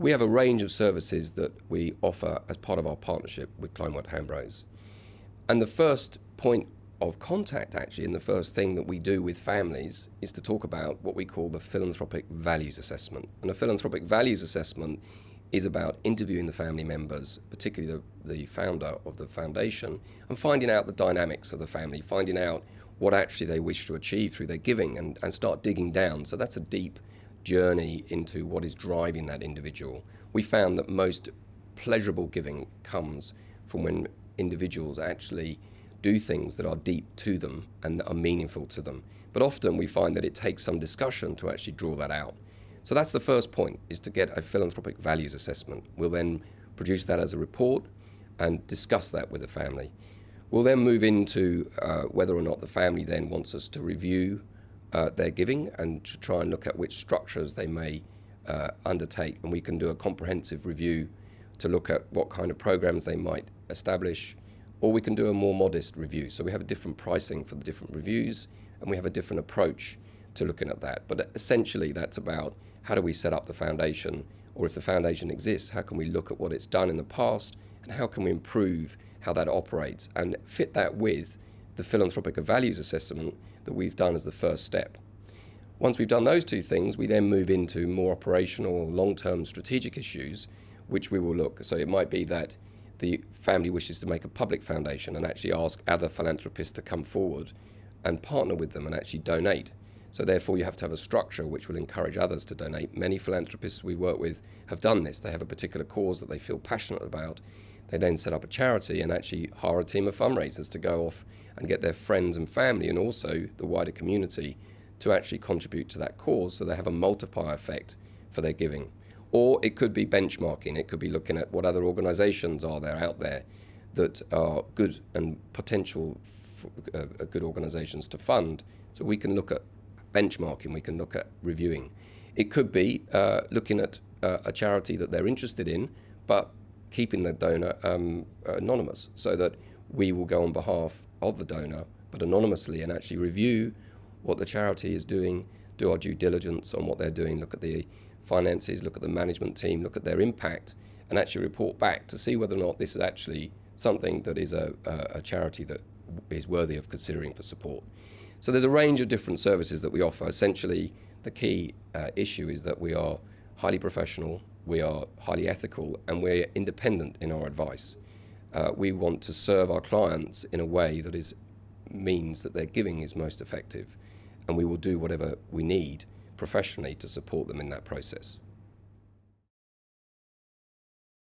We have a range of services that we offer as part of our partnership with Kleinwort Hambros. And the first point of contact, actually, and the first thing that we do with families is to talk about what we call the philanthropic values assessment. And a philanthropic values assessment is about interviewing the family members, particularly the founder of the foundation, and finding out the dynamics of the family, finding out what actually they wish to achieve through their giving, and start digging down. So that's a deep journey into what is driving that individual. We found that most pleasurable giving comes from when individuals actually do things that are deep to them and that are meaningful to them. But often we find that it takes some discussion to actually draw that out. So that's the first point, is to get a philanthropic values assessment. We'll then produce that as a report and discuss that with the family. We'll then move into whether or not the family then wants us to review their giving and to try and look at which structures they may undertake. And we can do a comprehensive review to look at what kind of programs they might establish, or we can do a more modest review. So we have a different pricing for the different reviews, and we have a different approach to looking at that. But essentially that's about how do we set up the foundation, or if the foundation exists, how can we look at what it's done in the past and how can we improve how that operates and fit that with the philanthropic values assessment that we've done as the first step. Once we've done those two things, we then move into more operational, long-term strategic issues, which we will look. So it might be that the family wishes to make a public foundation and actually ask other philanthropists to come forward and partner with them and actually donate. So therefore you have to have a structure which will encourage others to donate. Many philanthropists we work with have done this. They have a particular cause that they feel passionate about. They then set up a charity and actually hire a team of fundraisers to go off and get their friends and family and also the wider community to actually contribute to that cause, so they have a multiplier effect for their giving. Or it could be benchmarking. It could be looking at what other organizations are there out there that are good and potential good organizations to fund. So we can look at benchmarking, we can look at reviewing. It could be looking at a charity that they're interested in, but keeping the donor anonymous, so that we will go on behalf of the donor, but anonymously, and actually review what the charity is doing, do our due diligence on what they're doing, look at the finances, look at the management team, look at their impact, and actually report back to see whether or not this is actually something that is a charity that is worthy of considering for support. So there's a range of different services that we offer. Essentially, the key issue is that we are highly professional, we are highly ethical, and we're independent in our advice. We want to serve our clients in a way that means that their giving is most effective, and we will do whatever we need professionally to support them in that process.